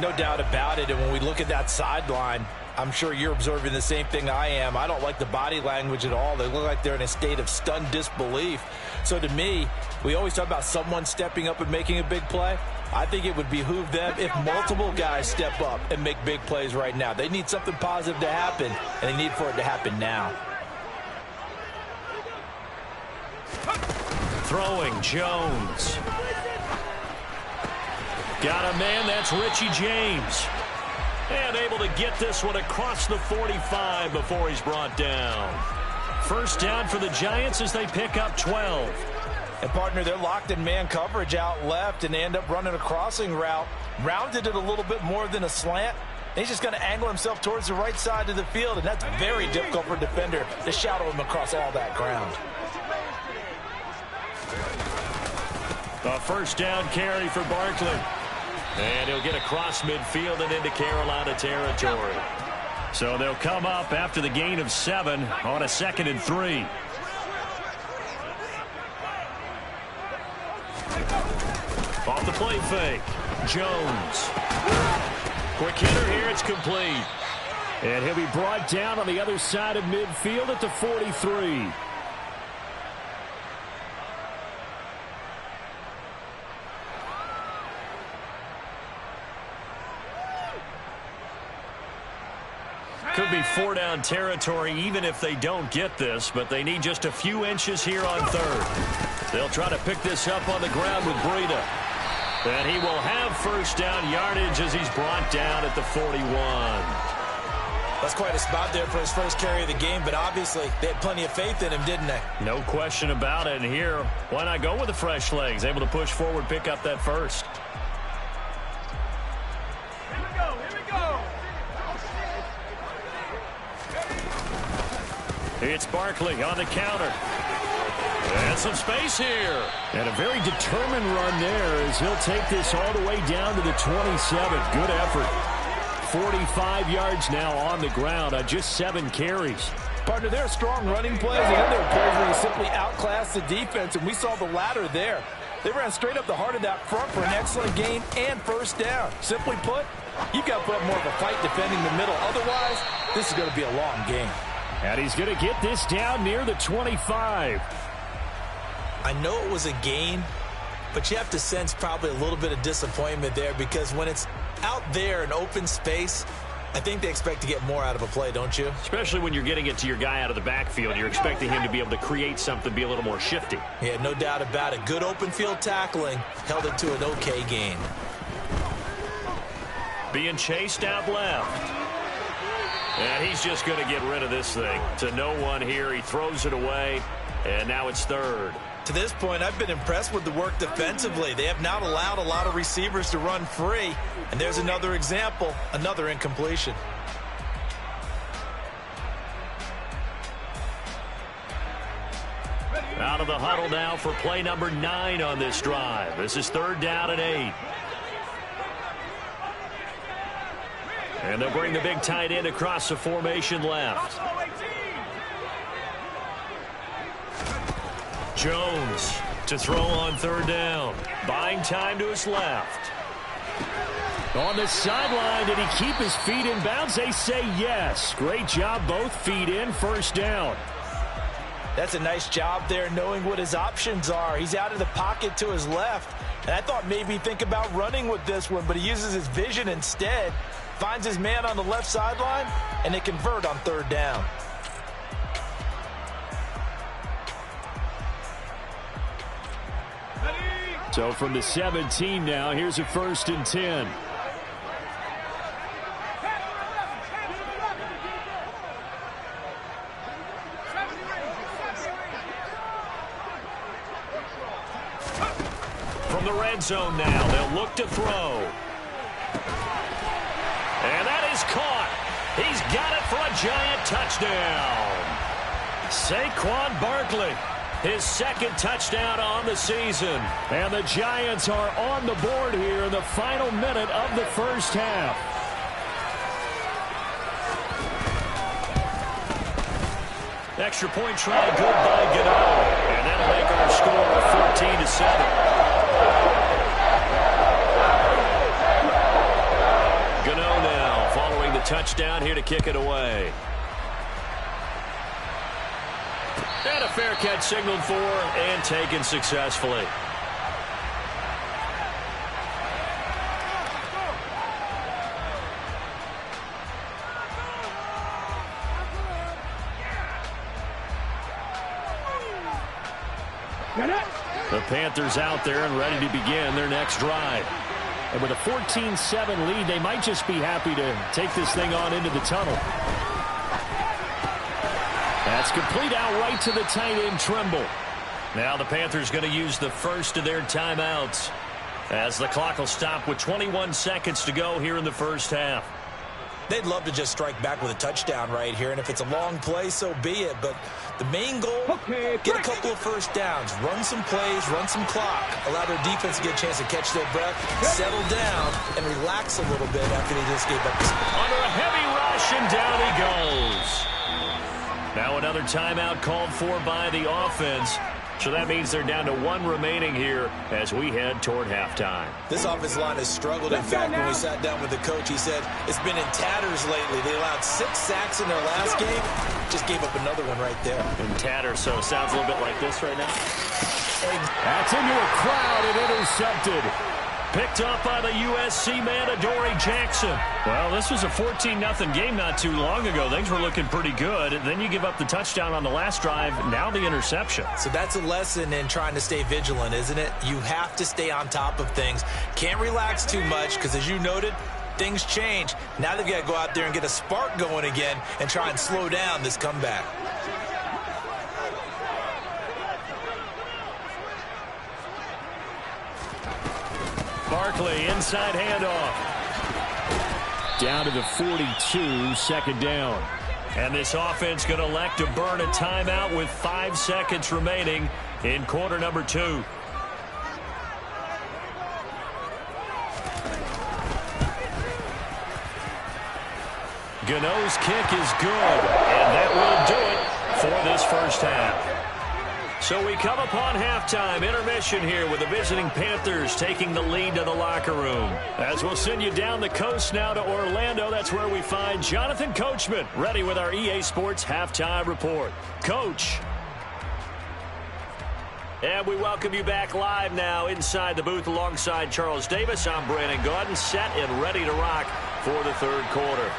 No doubt about it. And when we look at that sideline, I'm sure you're observing the same thing I am. I don't like the body language at all. They look like they're in a state of stunned disbelief. So to me, we always talk about someone stepping up and making a big play. I think it would behoove them if multiple guys step up and make big plays right now. They need something positive to happen, and they need for it to happen now. Throwing, Jones. Got a man, that's Richie James. And able to get this one across the 45 before he's brought down. First down for the Giants as they pick up 12. And, partner, they're locked in man coverage out left, and they end up running a crossing route. Rounded it a little bit more than a slant. And he's just going to angle himself towards the right side of the field, and that's very difficult for a defender to shadow him across all that ground. A first down carry for Barkley. And he'll get across midfield and into Carolina territory. So they'll come up after the gain of 7 on a 2nd and 3. Off the play fake. Jones. Quick hitter here. It's complete. And he'll be brought down on the other side of midfield at the 43. Could be 4-down territory even if they don't get this, but they need just a few inches here on 3rd. They'll try to pick this up on the ground with Breida. And he will have first down yardage as he's brought down at the 41. That's quite a spot there for his first carry of the game, but obviously they had plenty of faith in him, didn't they? No question about it. And here, why not go with the fresh legs? Able to push forward, pick up that first. It's Barkley on the counter. And some space here. And a very determined run there as he'll take this all the way down to the 27. Good effort. 45 yards now on the ground on just 7 carries. Partner, there are strong running plays, and then there are plays where you simply outclass the defense, and we saw the latter there. They ran straight up the heart of that front for an excellent gain and first down. Simply put, you've got to put up more of a fight defending the middle. Otherwise, this is going to be a long game. And he's going to get this down near the 25. I know it was a gain, but you have to sense probably a little bit of disappointment there because when it's out there in open space, I think they expect to get more out of a play, don't you? Especially when you're getting it to your guy out of the backfield. You're expecting him to be able to create something, be a little more shifty. Yeah, no doubt about it. Good open field tackling held it to an okay gain. Being chased out left. And he's just going to get rid of this thing. To no one here. He throws it away. And now it's 3rd. To this point, I've been impressed with the work defensively. They have not allowed a lot of receivers to run free. And there's another example, another incompletion. Out of the huddle now for play number 9 on this drive. This is 3rd down and 8. And they'll bring the big tight end across the formation left. Jones to throw on 3rd down. Buying time to his left. On the sideline, did he keep his feet in bounds? They say yes. Great job, both feet in, first down. That's a nice job there knowing what his options are. He's out of the pocket to his left. And I thought maybe think about running with this one, but he uses his vision instead. Finds his man on the left sideline, and they convert on 3rd down. So from the 17 now, here's a 1st and 10. From the red zone now, they'll look to throw. And that is caught. He's got it for a Giant touchdown. Saquon Barkley, his 2nd touchdown on the season. And the Giants are on the board here in the final minute of the first half. Extra point try good by Gano. And that'll make our score 14-7. to kick it away. And a fair catch signaled for and taken successfully. The Panthers out there and ready to begin their next drive. And with a 14-7 lead, they might just be happy to take this thing on into the tunnel. That's complete out right to the tight end, Trimble. Now the Panthers going to use the first of their timeouts as the clock will stop with 21 seconds to go here in the first half. They'd love to just strike back with a touchdown right here, and if it's a long play, so be it. But the main goal, get a couple of first downs, run some plays, run some clock, allow their defense to get a chance to catch their breath, settle down, and relax a little bit after they just gave up. Under a heavy rush, and down he goes. Now another timeout called for by the offense. So that means they're down to one remaining here as we head toward halftime. This offensive line has struggled. In fact, when we sat down with the coach, he said it's been in tatters lately. They allowed 6 sacks in their last game. Just gave up another one right there. In tatters, so it sounds a little bit like this right now. That's into a crowd and intercepted. Picked up by the USC man, Adoree Jackson. Well, this was a 14-0 game not too long ago. Things were looking pretty good. Then you give up the touchdown on the last drive. Now the interception. So that's a lesson in trying to stay vigilant, isn't it? You have to stay on top of things. Can't relax too much because, as you noted, things change. Now they've got to go out there and get a spark going again and try and slow down this comeback. Barkley, inside handoff. Down to the 42, second down. And this offense going to elect to burn a timeout with 5 seconds remaining in quarter number 2. Gano's kick is good, and that will do it for this first half. So we come upon halftime intermission here with the visiting Panthers taking the lead to the locker room. As we'll send you down the coast now to Orlando, that's where we find Jonathan Coachman ready with our EA Sports halftime report. Coach. And we welcome you back live now inside the booth alongside Charles Davis. I'm Brandon Gaudin, set and ready to rock for the third quarter.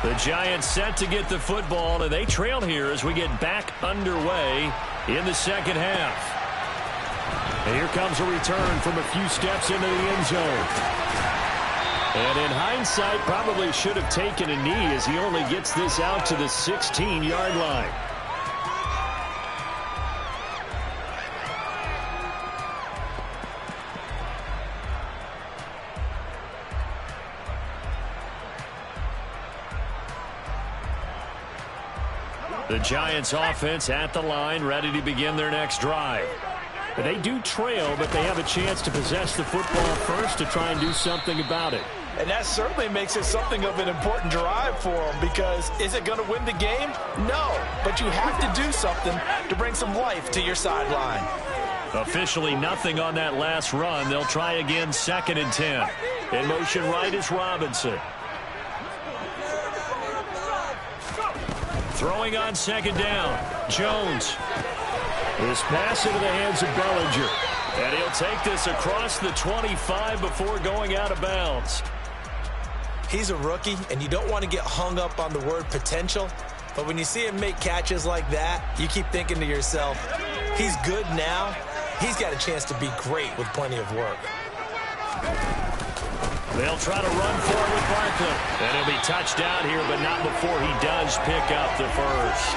The Giants set to get the football, and they trail here as we get back underway in the second half. And here comes a return from a few steps into the end zone. And in hindsight, probably should have taken a knee as he only gets this out to the 16-yard line. The Giants offense at the line, ready to begin their next drive. But they do trail, but they have a chance to possess the football first to try and do something about it. And that certainly makes it something of an important drive for them, because is it going to win the game? No, but you have to do something to bring some life to your sideline. Officially nothing on that last run. They'll try again, 2nd and 10. In motion right is Robinson. Throwing on 2nd down, Jones. This pass into the hands of Bellinger. And he'll take this across the 25 before going out of bounds. He's a rookie, and you don't want to get hung up on the word potential. But when you see him make catches like that, you keep thinking to yourself, he's good now. He's got a chance to be great with plenty of work. They'll try to run for it with Barkley. And he'll be touched down here, but not before he does pick up the first.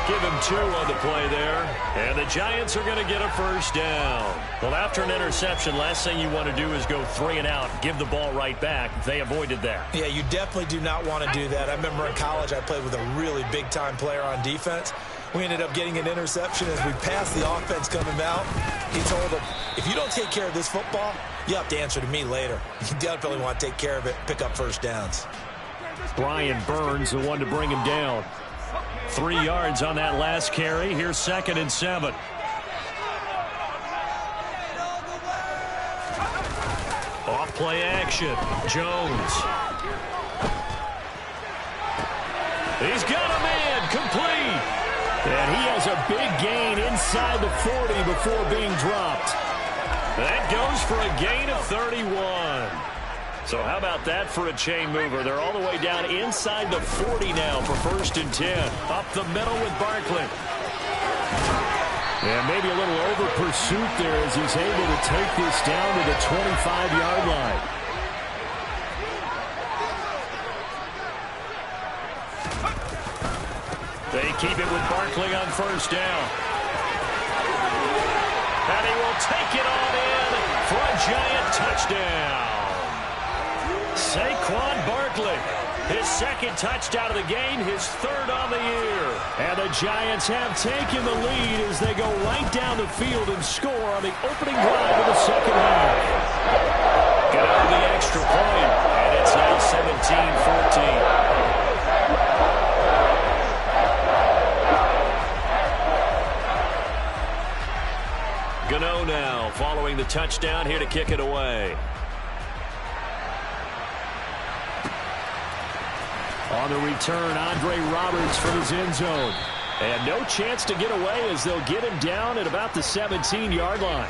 Give him 2 on the play there. And the Giants are going to get a first down. Well, after an interception, last thing you want to do is go 3 and out, give the ball right back. They avoided that. Yeah, you definitely do not want to do that. I remember in college I played with a really big-time player on defense. We ended up getting an interception as we passed the offense coming out. He told him, if you don't take care of this football, you have to answer to me later. You definitely want to take care of it, pick up first downs. Brian Burns, the one to bring him down. 3 yards on that last carry. Here's 2nd and 7. Off play action. Jones. And he has a big gain inside the 40 before being dropped. That goes for a gain of 31. So how about that for a chain mover? They're all the way down inside the 40 now for 1st and 10. Up the middle with Barkley. And maybe a little over pursuit there as he's able to take this down to the 25-yard line. They keep it with Barkley on 1st down. And he will take it on in for a giant touchdown. Saquon Barkley, his 2nd touchdown of the game, his 3rd on the year. And the Giants have taken the lead as they go right down the field and score on the opening drive of the 2nd half. Get out the extra point, and it's now 17-14. Gano now following the touchdown here to kick it away. On the return, Andre Roberts from his end zone. And no chance to get away as they'll get him down at about the 17-yard line.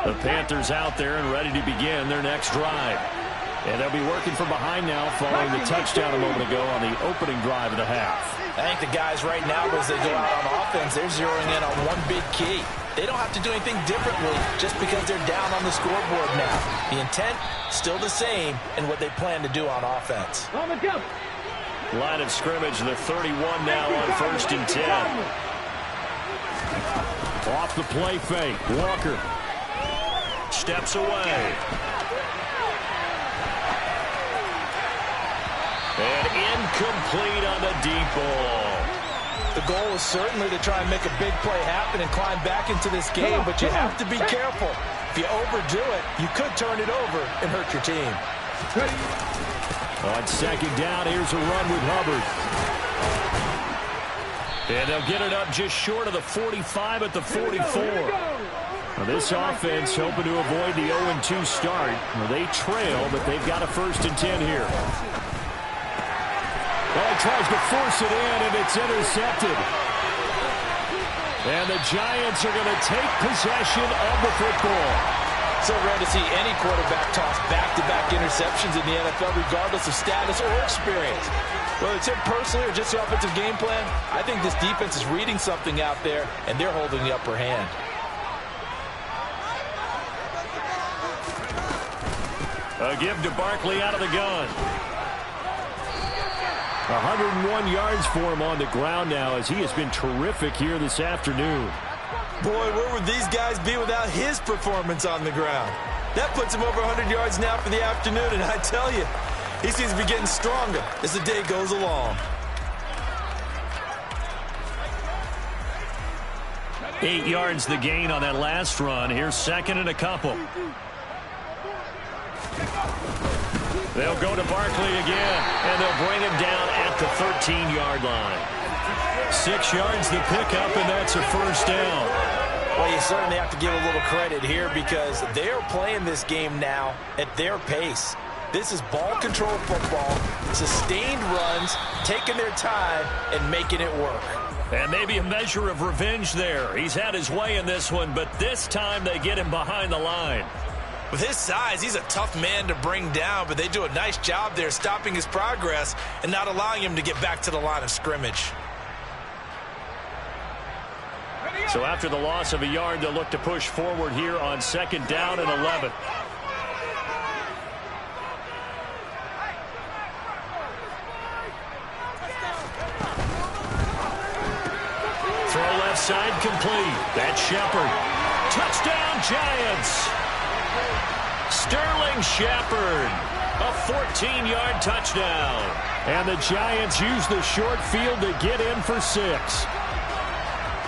The Panthers out there and ready to begin their next drive. And they'll be working from behind now following the touchdown a moment ago on the opening drive of the half. I think the guys right now, as they go out on offense, they're zeroing in on one big key. They don't have to do anything differently just because they're down on the scoreboard now. The intent, still the same in what they plan to do on offense. Line of scrimmage, the 31 now on 1st and 10. Off the play fake, Walker steps away. And incomplete on the deep ball. The goal is certainly to try and make a big play happen and climb back into this game, but you have to be careful. If you overdo it, you could turn it over and hurt your team. On 2nd down, here's a run with Hubbard. And they'll get it up just short of the 45 at the 44. Now this offense hoping to avoid the 0-2 start. Well, they trail, but they've got a 1st and 10 here. Well, he tries to force it in, and it's intercepted. And the Giants are going to take possession of the football. So rare to see any quarterback toss back-to-back interceptions in the NFL, regardless of status or experience. Whether it's him personally or just the offensive game plan, I think this defense is reading something out there, and they're holding the upper hand. A give to Barkley out of the gun. 101 yards for him on the ground now as he has been terrific here this afternoon. Boy, where would these guys be without his performance on the ground? That puts him over 100 yards now for the afternoon, and I tell you, he seems to be getting stronger as the day goes along. 8 yards the gain on that last run. Here's 2nd and a couple. They'll go to Barkley again, and they'll bring him down at the 13-yard line. 6 yards the pickup, and that's a 1st down. Well, you certainly have to give a little credit here because they are playing this game now at their pace. This is ball control football, sustained runs, taking their time, and making it work. And maybe a measure of revenge there. He's had his way in this one, but this time they get him behind the line. With his size, he's a tough man to bring down, but they do a nice job there stopping his progress and not allowing him to get back to the line of scrimmage. So after the loss of a yard, they'll look to push forward here on 2nd down and 11. Throw left side complete. That's Shepard. Touchdown, Giants. Sterling Shepard, a 14-yard touchdown. And the Giants use the short field to get in for 6.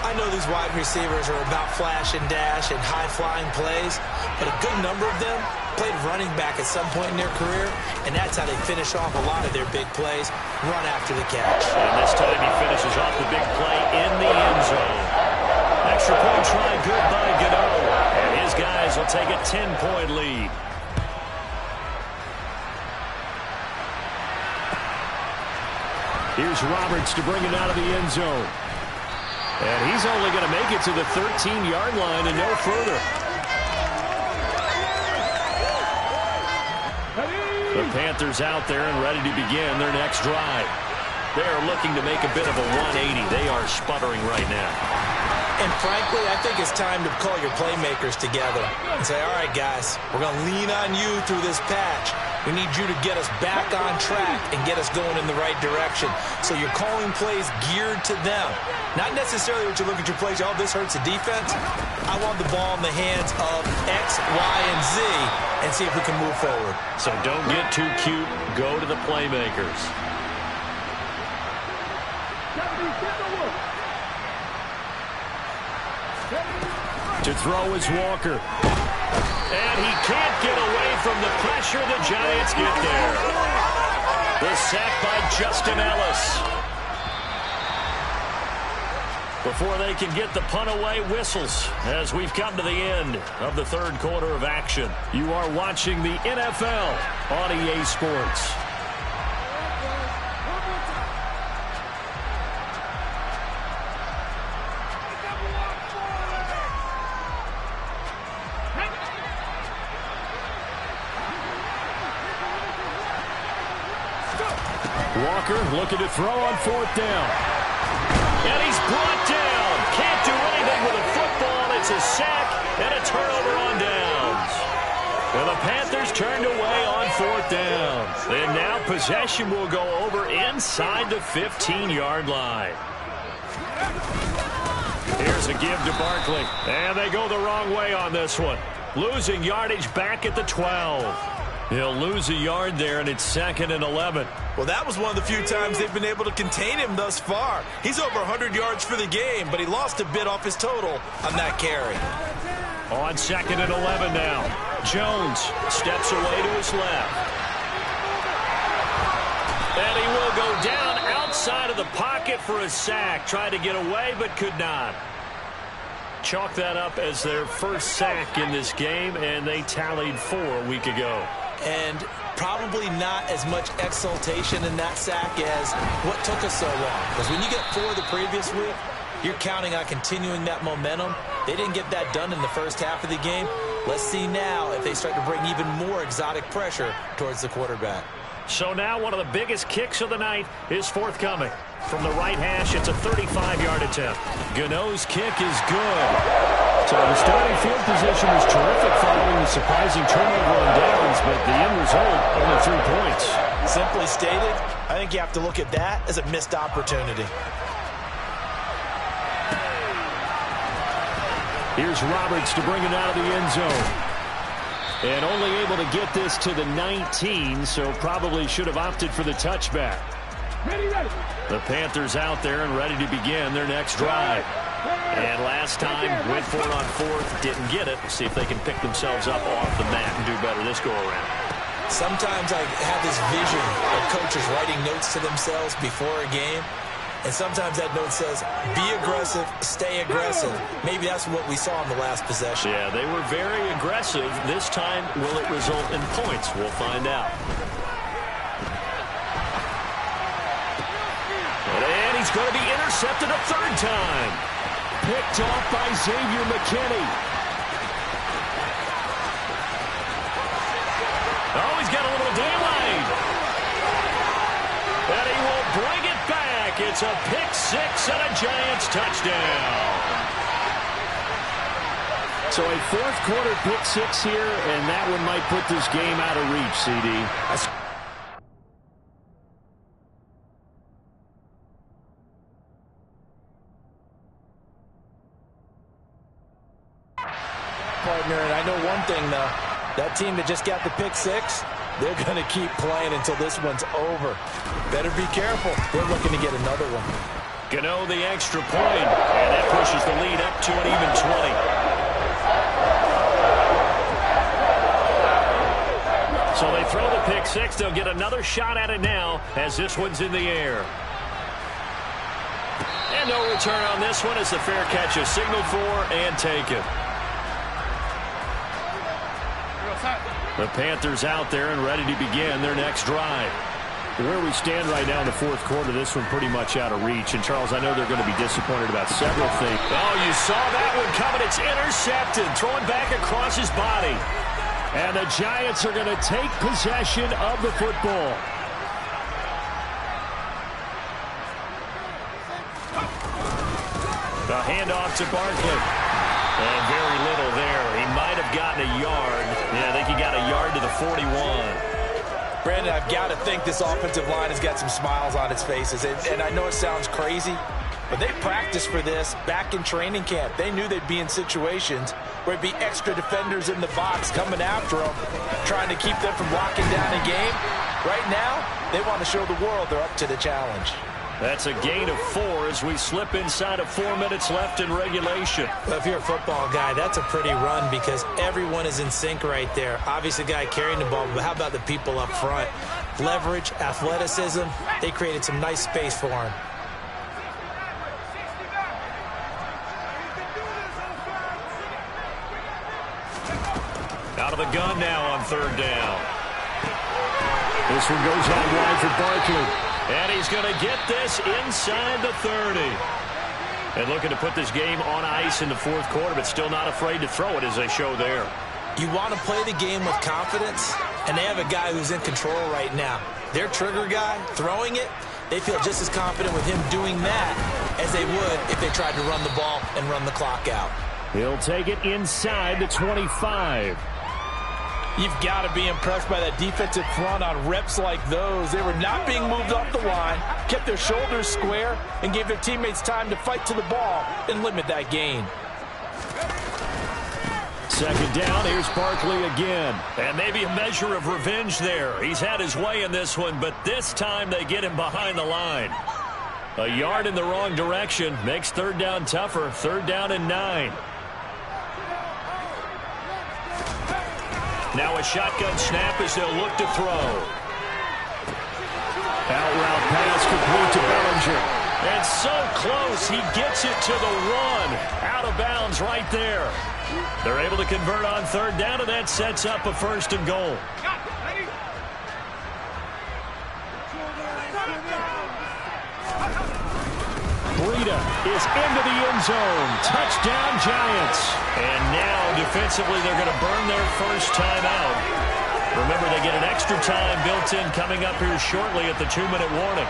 I know these wide receivers are about flash and dash and high-flying plays, but a good number of them played running back at some point in their career, and that's how they finish off a lot of their big plays, run after the catch. And this time he finishes off the big play in the end zone. Extra point try good by Gano. And his guys will take a 10-point lead. Here's Roberts to bring it out of the end zone. And he's only going to make it to the 13-yard line and no further. The Panthers out there and ready to begin their next drive. They are looking to make a bit of a 180. They are sputtering right now. And frankly, I think it's time to call your playmakers together and say, all right, guys, we're going to lean on you through this patch. We need you to get us back on track and get us going in the right direction. So you're calling plays geared to them. Not necessarily what you look at your plays, oh, this hurts the defense. I want the ball in the hands of X, Y, and Z and see if we can move forward. So don't get too cute. Go to the playmakers. To throw is Walker. And he can't get away from the pressure. The Giants get there. The sack by Justin Ellis. Before they can get the punt away, whistles as we've come to the end of the third quarter of action. You are watching the NFL on EA Sports. Walker looking to throw on fourth down. And he's brought down. Can't do anything with a football. It's a sack and a turnover on downs. And the Panthers turned away on fourth down. And now possession will go over inside the 15-yard line. Here's a give to Barkley. And they go the wrong way on this one. Losing yardage back at the 12. He'll lose a yard there, and it's 2nd and 11. Well, that was one of the few times they've been able to contain him thus far. He's over 100 yards for the game, but he lost a bit off his total on that carry. On 2nd and 11 now. Jones steps away to his left. And he will go down outside of the pocket for a sack. Tried to get away, but could not. Chalk that up as their first sack in this game, and they tallied 4 a week ago. And probably not as much exultation in that sack as what took us so long. Because when you get 4 the previous week, you're counting on continuing that momentum. They didn't get that done in the first half of the game. Let's see now if they start to bring even more exotic pressure towards the quarterback. So now one of the biggest kicks of the night is forthcoming. From the right hash, it's a 35-yard attempt. Gano's kick is good. So the starting field position was terrific following the surprising turnover on downs, but the end result, only 3 points. Simply stated, I think you have to look at that as a missed opportunity. Here's Roberts to bring it out of the end zone. And only able to get this to the 19, so probably should have opted for the touchback. The Panthers out there and ready to begin their next drive. And last time, went for it on fourth, didn't get it. See if they can pick themselves up off the mat and do better this go-around. Sometimes I have this vision of coaches writing notes to themselves before a game. And sometimes that note says, be aggressive, stay aggressive. Maybe that's what we saw in the last possession. Yeah, they were very aggressive. This time, will it result in points? We'll find out. And he's going to be intercepted a 3rd time. Picked off by Xavier McKinney. Oh, he's got a little daylight. And he will bring it back. It's a pick 6 and a Giants touchdown. So a 4th quarter pick 6 here, and that one might put this game out of reach, CD. Partner, and I know one thing, though. That team that just got the pick 6, they're going to keep playing until this one's over. Better be careful. They're looking to get another one. Gano the extra point, and that pushes the lead up to an even 20. So they throw the pick 6. They'll get another shot at it now as this one's in the air. And no return on this one as the fair catch is signaled for and taken. The Panthers out there and ready to begin their next drive. Where we stand right now in the fourth quarter, this one pretty much out of reach. And, Charles, I know they're going to be disappointed about several things. Oh, you saw that one coming. It's intercepted. Throwing back across his body. And the Giants are going to take possession of the football. The handoff to Barkley. And very little there. He might have gotten a yard. Yeah, I think he got a yard to the 41. Brandon, I've got to think this offensive line has got some smiles on its faces. And I know it sounds crazy, but they practiced for this back in training camp. They knew they'd be in situations where it'd be extra defenders in the box coming after them, trying to keep them from locking down a game. Right now, they want to show the world they're up to the challenge. That's a gain of 4 as we slip inside of 4 minutes left in regulation. Well, if you're a football guy, that's a pretty run because everyone is in sync right there. Obviously, the guy carrying the ball, but how about the people up front? Leverage, athleticism, they created some nice space for him. Out of the gun now on third down. This one goes out wide for Barkley. And he's going to get this inside the 30. And looking to put this game on ice in the fourth quarter, but still not afraid to throw it as they show there. You want to play the game with confidence, and they have a guy who's in control right now. Their trigger guy, throwing it, they feel just as confident with him doing that as they would if they tried to run the ball and run the clock out. He'll take it inside the 25. You've got to be impressed by that defensive front on reps like those. They were not being moved off the line, kept their shoulders square, and gave their teammates time to fight to the ball and limit that gain. Second down, here's Barkley again. And maybe a measure of revenge there. He's had his way in this one, but this time they get him behind the line. A yard in the wrong direction makes third down tougher. Third down and 9. Now a shotgun snap as they'll look to throw. Out route pass complete to Bellinger. And so close, he gets it to the 1. Out of bounds right there. They're able to convert on third down, and that sets up a first and goal. Breida is into the end zone. Touchdown, Giants. And now, defensively, they're going to burn their first time out. Remember, they get an extra time built in coming up here shortly at the 2-minute warning.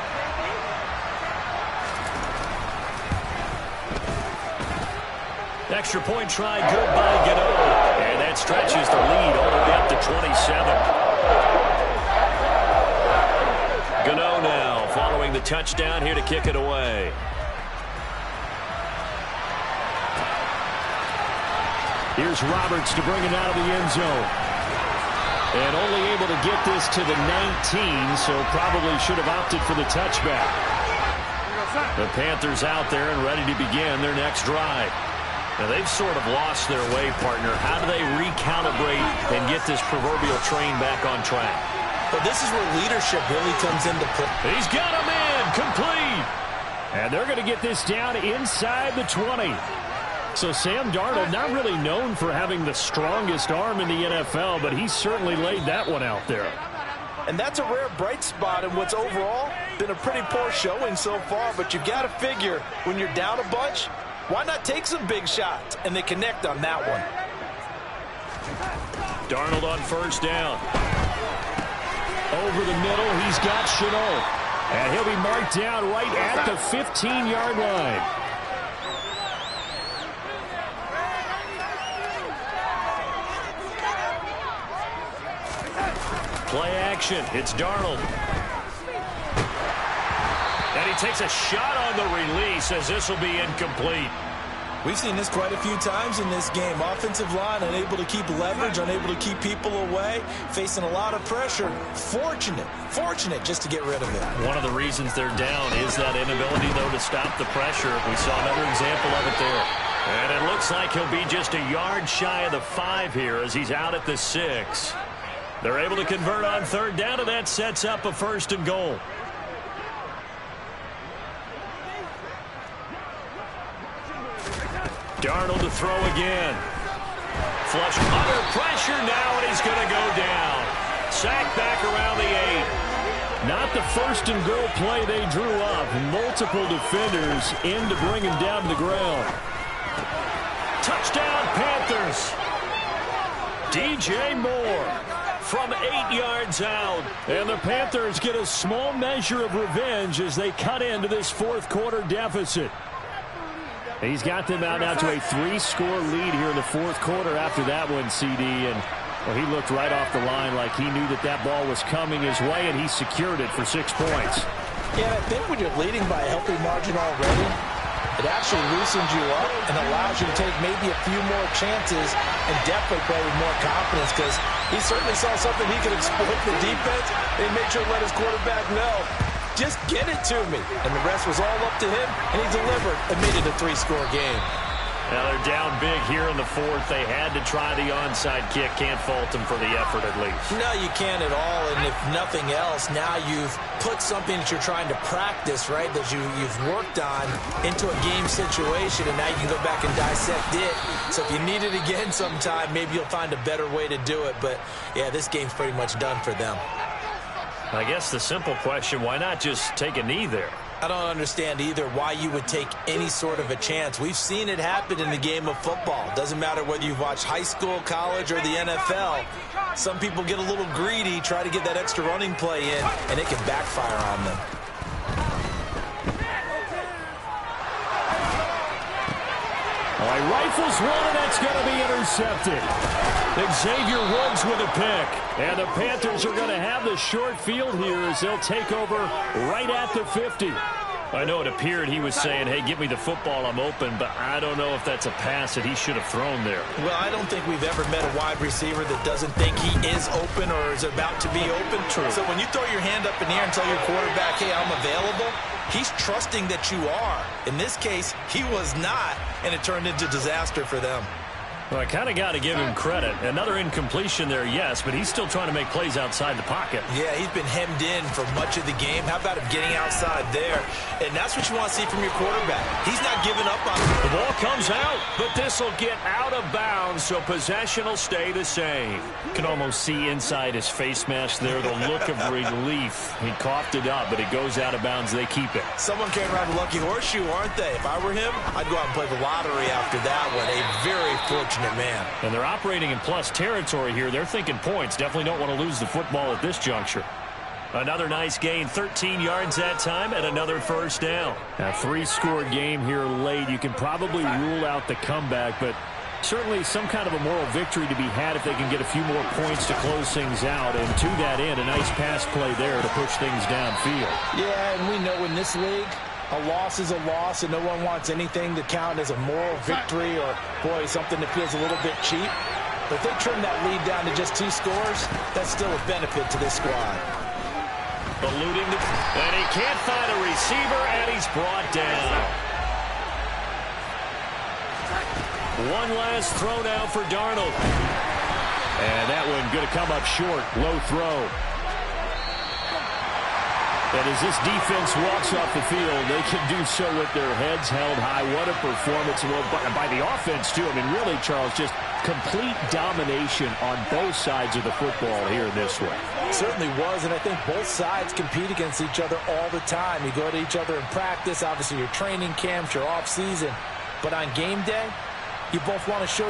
Extra point try, good by Gano. And that stretches the lead all the way up to 27. Gano now following the touchdown here to kick it away. Here's Roberts to bring it out of the end zone. And only able to get this to the 19, so probably should have opted for the touchback. The Panthers out there and ready to begin their next drive. Now they've sort of lost their way, partner. How do they recalibrate and get this proverbial train back on track? Well, this is where leadership really comes into play. He's got him in, complete. And they're going to get this down inside the 20. So Sam Darnold, not really known for having the strongest arm in the NFL, but he certainly laid that one out there. And that's a rare bright spot in what's overall been a pretty poor showing so far. But you've got to figure when you're down a bunch, why not take some big shots? And they connect on that one. Darnold on first down. Over the middle, he's got Shenault. And he'll be marked down right at the 15-yard line. Play action. It's Darnold. And he takes a shot on the release as this will be incomplete. We've seen this quite a few times in this game. Offensive line unable to keep leverage, unable to keep people away, facing a lot of pressure. Fortunate just to get rid of it. One of the reasons they're down is that inability, though, to stop the pressure. We saw another example of it there. And it looks like he'll be just a yard shy of the 5 here as he's out at the 6. They're able to convert on third down, and that sets up a first and goal. Darnold to throw again. Flush under pressure now, and he's going to go down. Sacked back around the 8. Not the first and goal play they drew up. Multiple defenders in to bring him down to the ground. Touchdown, Panthers. DJ Moore from 8 yards out. And the Panthers get a small measure of revenge as they cut into this fourth quarter deficit. He's got them out now to a 3-score lead here in the fourth quarter after that one, CD. And well, he looked right off the line like he knew that that ball was coming his way, and he secured it for 6 points. Yeah, I think when you're leading by a healthy margin already, it actually loosens you up and allows you to take maybe a few more chances and definitely play with more confidence, because he certainly saw something he could exploit the defense and make sure to let his quarterback know, just get it to me. And the rest was all up to him, and he delivered and made it a 3-score game. Now they're down big here in the fourth. They had to try the onside kick. Can't fault them for the effort at least. No, you can't at all. And if nothing else, now you've put something that you're trying to practice, right, that you've worked on into a game situation, and now you can go back and dissect it. So if you need it again sometime, maybe you'll find a better way to do it. But, yeah, this game's pretty much done for them. I guess the simple question, why not just take a knee there? I don't understand either why you would take any sort of a chance. We've seen it happen in the game of football. Doesn't matter whether you've watched high school, college, or the NFL. Some people get a little greedy, try to get that extra running play in, and it can backfire on them. All right, rifles one, and that's going to be intercepted. Xavier Woods with a pick. And the Panthers are going to have the short field here as they'll take over right at the 50. I know it appeared he was saying, hey, give me the football, I'm open, but I don't know if that's a pass that he should have thrown there. Well, I don't think we've ever met a wide receiver that doesn't think he is open or is about to be open. True. So when you throw your hand up in the air and tell your quarterback, hey, I'm available, he's trusting that you are. In this case, he was not, and it turned into disaster for them. Well, I kind of got to give him credit. Another incompletion there, yes, but he's still trying to make plays outside the pocket. Yeah, he's been hemmed in for much of the game. How about him getting outside there? And that's what you want to see from your quarterback. He's not giving up on it. The ball comes out, but this will get out of bounds, so possession will stay the same. You can almost see inside his face mask there the look of relief. He coughed it up, but it goes out of bounds. They keep it. Someone came around a lucky horseshoe, aren't they? If I were him, I'd go out and play the lottery after that one. A very fortunate man. And they're operating in plus territory here. They're thinking points. Definitely don't want to lose the football at this juncture. Another nice gain, 13 yards that time, and another first down. A 3-score game here late. You can probably rule out the comeback, but certainly some kind of a moral victory to be had if they can get a few more points to close things out. And to that end, a nice pass play there to push things downfield. Yeah, and we know in this league, a loss is a loss, and no one wants anything to count as a moral victory or, boy, something that feels a little bit cheap. But if they trim that lead down to just 2 scores, that's still a benefit to this squad. Eluding and he can't find a receiver, and he's brought down. One last throw now for Darnold. And that one going to come up short. Low throw. And as this defense walks off the field, they can do so with their heads held high. What a performance. Well, by the offense, too. I mean, really, Charles, just complete domination on both sides of the football here in this one. Certainly was, and I think both sides compete against each other all the time. You go to each other in practice, obviously your training camps, your off season. But on game day, you both want to show